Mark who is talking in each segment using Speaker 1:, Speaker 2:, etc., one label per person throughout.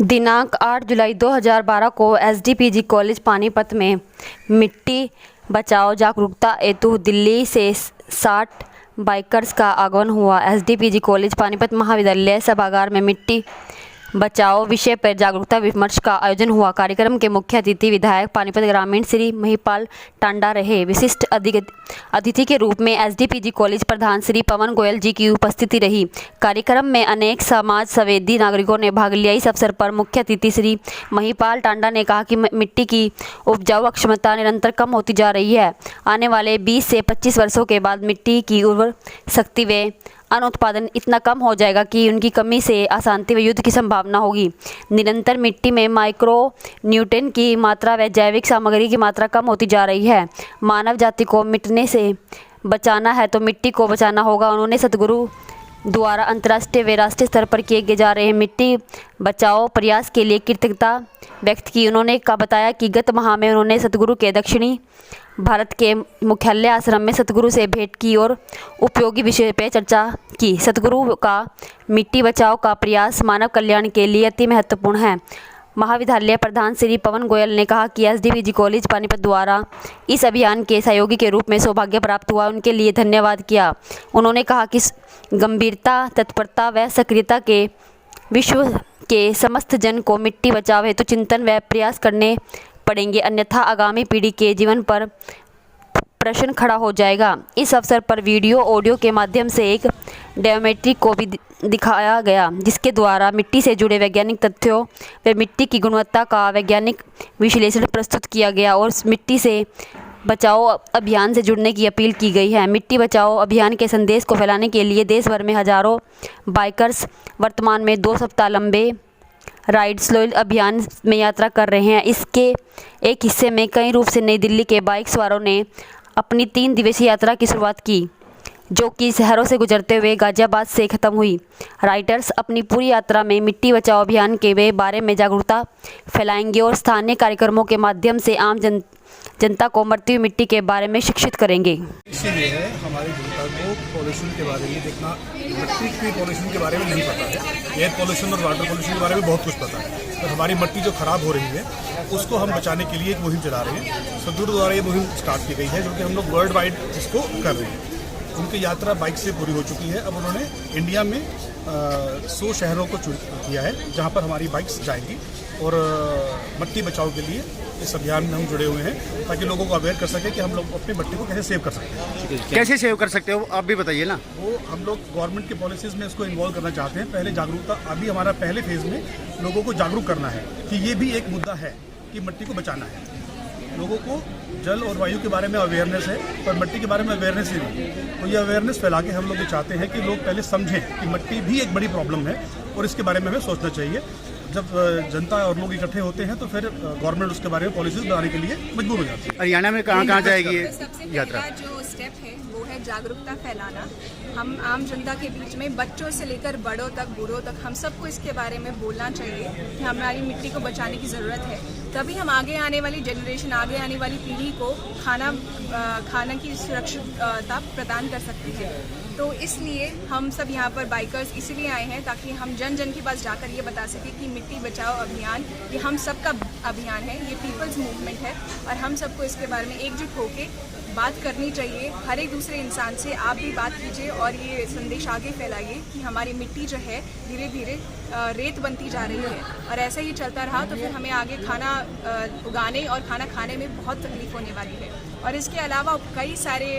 Speaker 1: दिनांक 8 जुलाई 2012 को एसडीपीजी कॉलेज पानीपत में मिट्टी बचाओ जागरूकता हेतु दिल्ली से 60 बाइकर्स का आगमन हुआ। एसडीपीजी कॉलेज पानीपत महाविद्यालय सभागार में मिट्टी बचाओ विषय पर जागरूकता विमर्श का आयोजन हुआ। कार्यक्रम के मुख्य अतिथि विधायक पानीपत ग्रामीण श्री महिपाल टांडा रहे। विशिष्ट अतिथि के रूप में एसडीपीजी कॉलेज प्रधान श्री पवन गोयल जी की उपस्थिति रही। कार्यक्रम में अनेक समाज संवेदी नागरिकों ने भाग लिया। इस अवसर पर मुख्य अतिथि श्री महिपाल टांडा ने कहा कि मिट्टी की उपजाऊ क्षमता निरंतर कम होती जा रही है। आने वाले 20 से 25 वर्षों के बाद मिट्टी की उर्वर शक्ति व अन्न उत्पादन इतना कम हो जाएगा कि उनकी कमी से अशांति व युद्ध की संभावना होगी। निरंतर मिट्टी में माइक्रो न्यूट्रिएंट की मात्रा व जैविक सामग्री की मात्रा कम होती जा रही है। मानव जाति को मिटने से बचाना है तो मिट्टी को बचाना होगा। उन्होंने सतगुरु द्वारा अंतर्राष्ट्रीय व राष्ट्रीय स्तर पर किए जा रहे मिट्टी बचाओ प्रयास के लिए कृतज्ञता व्यक्त की। उन्होंने बताया कि गत माह में उन्होंने सतगुरु के दक्षिणी भारत के मुख्यालय आश्रम में सतगुरु से भेंट की और उपयोगी विषय पर चर्चा की। सतगुरु का मिट्टी बचाओ का प्रयास मानव कल्याण के लिए अति महत्वपूर्ण है। महाविद्यालय प्रधान श्री पवन गोयल ने कहा कि एसडीपीजी कॉलेज पानीपत द्वारा इस अभियान के सहयोगी के रूप में सौभाग्य प्राप्त हुआ, उनके लिए धन्यवाद किया। उन्होंने कहा कि गंभीरता, तत्परता व सक्रियता के विश्व के समस्त जन को मिट्टी बचाओ हेतु चिंतन व प्रयास करने पड़ेंगे, अन्यथा आगामी पीढ़ी के जीवन पर प्रश्न खड़ा हो जाएगा। इस अवसर पर वीडियो ऑडियो के माध्यम से एक डेमोमेट्री को भी दिखाया गया, जिसके द्वारा मिट्टी से जुड़े वैज्ञानिक तथ्यों व मिट्टी की गुणवत्ता का वैज्ञानिक विश्लेषण प्रस्तुत किया गया और मिट्टी से बचाओ अभियान से जुड़ने की अपील की गई है। मिट्टी बचाओ अभियान के संदेश को फैलाने के लिए देश भर में हजारों बाइकर्स वर्तमान में 2 सप्ताह लंबे राइड स्लो अभियान में यात्रा कर रहे हैं। इसके एक हिस्से में कई रूप से नई दिल्ली के बाइक सवारों ने अपनी 3 दिवसीय यात्रा की शुरुआत की, जो कि शहरों से गुजरते हुए गाजियाबाद से खत्म हुई। राइडर्स अपनी पूरी यात्रा में मिट्टी बचाओ अभियान के बारे में जागरूकता फैलाएंगे और स्थानीय कार्यक्रमों के माध्यम से आम जनता को मरती हुई मिट्टी के बारे में शिक्षित करेंगे।
Speaker 2: इसीलिए है हमारी जनता को पॉल्यूशन के बारे में देखना, मिट्टी की पॉल्यूशन के बारे में नहीं पता है। एयर पॉल्यूशन और वाटर पॉल्यूशन के बारे में बहुत कुछ पता है। तो हमारी मिट्टी जो खराब हो रही है उसको हम बचाने के लिए एक मुहिम चला रहे हैं। सतगुरु द्वारा ये मुहिम स्टार्ट की गई है, जो कि हम लोग वर्ल्ड वाइड इसको कर रहे हैं। उनकी यात्रा बाइक से पूरी हो चुकी है। अब उन्होंने इंडिया में 100 शहरों को चुन किया है जहाँ पर हमारी बाइक्स जाएंगी और मिट्टी बचाओ के लिए इस अभियान में हम जुड़े हुए हैं, ताकि लोगों को अवेयर कर सके कि हम लोग अपनी मिट्टी को कैसे सेव कर सकते हैं।
Speaker 3: कैसे सेव कर सकते हो आप भी बताइए ना।
Speaker 2: वो हम लोग गवर्नमेंट की पॉलिसीज़ में इसको इन्वॉल्व करना चाहते हैं। पहले जागरूकता, अभी हमारा पहले फेज़ में लोगों को जागरूक करना है कि ये भी एक मुद्दा है कि मिट्टी को बचाना है। लोगों को जल और वायु के बारे में अवेयरनेस है, पर मिट्टी के बारे में अवेयरनेस ही नहीं है। तो ये अवेयरनेस फैला के हम लोग ये चाहते हैं कि लोग पहले समझें कि मिट्टी भी एक बड़ी प्रॉब्लम है और इसके बारे में हमें सोचना चाहिए। जब जनता और लोग इकट्ठे होते हैं तो फिर गवर्नमेंट उसके बारे में पॉलिसीज बनाने के लिए मजबूर हो जाती है।
Speaker 3: हरियाणा में कहाँ जाएगी ये
Speaker 4: सबसे
Speaker 3: यात्रा?
Speaker 4: पहला जो स्टेप है वो है जागरूकता फैलाना। हम आम जनता के बीच में बच्चों से लेकर बड़ों तक, बूढ़ों तक, हम सबको इसके बारे में बोलना चाहिए कि हमारी मिट्टी को बचाने की ज़रूरत है। तभी हम आगे आने वाली जनरेशन, आगे आने वाली पीढ़ी को खाना की सुरक्षितता प्रदान कर सकते हैं। तो इसलिए हम सब यहाँ पर बाइकर्स इसीलिए आए हैं ताकि हम जन जन के पास जाकर ये बता सकें कि मिट्टी बचाओ अभियान ये हम सबका अभियान है, ये पीपल्स मूवमेंट है और हम सबको इसके बारे में एकजुट होकर बात करनी चाहिए। हर एक दूसरे इंसान से आप भी बात कीजिए और ये संदेश आगे फैलाइए कि हमारी मिट्टी जो है धीरे धीरे रेत बनती जा रही है और ऐसा ही चलता रहा तो फिर हमें आगे खाना उगाने और खाना खाने में बहुत तकलीफ होने वाली है। और इसके अलावा कई सारे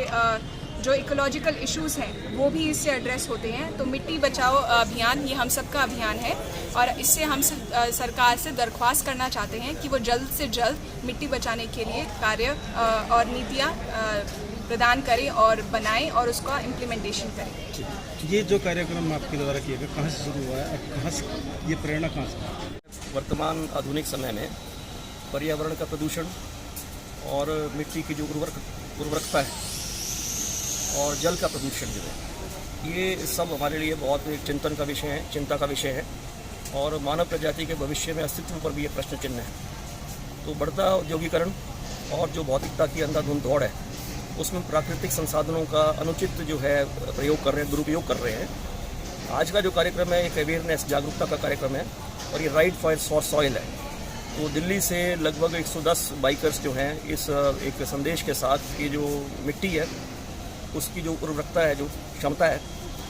Speaker 4: जो इकोलॉजिकल इश्यूज़ हैं वो भी इससे एड्रेस होते हैं। तो मिट्टी बचाओ अभियान ये हम सबका अभियान है और इससे हम सरकार से दरख्वास्त करना चाहते हैं कि वो जल्द से जल्द मिट्टी बचाने के लिए कार्य और नीतियाँ प्रदान करें और बनाएं और उसका इम्प्लीमेंटेशन करें।
Speaker 5: ये जो कार्यक्रम आपके द्वारा किया गया कहाँ से शुरू हुआ है, कहाँ से ये प्रेरणा कहाँ से?
Speaker 6: वर्तमान आधुनिक समय में पर्यावरण का प्रदूषण और मिट्टी की जो उर्वरकता है और जल का प्रदूषण जो है, ये सब हमारे लिए बहुत एक चिंतन का विषय है, चिंता का विषय है और मानव प्रजाति के भविष्य में अस्तित्व पर भी ये प्रश्न चिन्ह है। तो बढ़ता औद्योगिकरण और जो भौतिकता की अंधाधुंध दौड़ है उसमें प्राकृतिक संसाधनों का अनुचित जो है प्रयोग कर रहे हैं, दुरुपयोग कर रहे हैं। आज का जो कार्यक्रम है एक अवेयरनेस, जागरूकता का कार्यक्रम है और ये राइट फॉर सॉइल है। तो दिल्ली से लगभग 110 बाइकर्स जो हैं इस एक संदेश के साथ ये जो मिट्टी है उसकी जो उर्वरकता है, जो क्षमता है,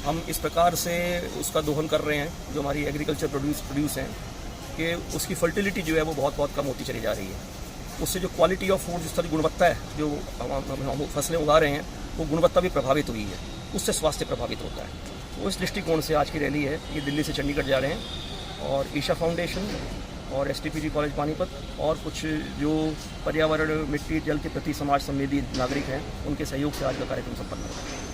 Speaker 6: हम इस प्रकार से उसका दोहन कर रहे हैं जो हमारी एग्रीकल्चर प्रोड्यूस हैं कि उसकी फर्टिलिटी जो है वो बहुत कम होती चली जा रही है। उससे जो क्वालिटी ऑफ फूड, जिस तरह गुणवत्ता है, जो हम फसलें उगा रहे हैं वो गुणवत्ता भी प्रभावित हुई है, उससे स्वास्थ्य प्रभावित होता है। तो इस दृष्टिकोण से आज की रैली है, ये दिल्ली से चंडीगढ़ जा रहे हैं और ईशा फाउंडेशन और STPG कॉलेज पानीपत और कुछ जो पर्यावरण, मिट्टी, जल के प्रति समाज संवेदी नागरिक हैं, उनके सहयोग से आज का कार्यक्रम संपन्न हुआ।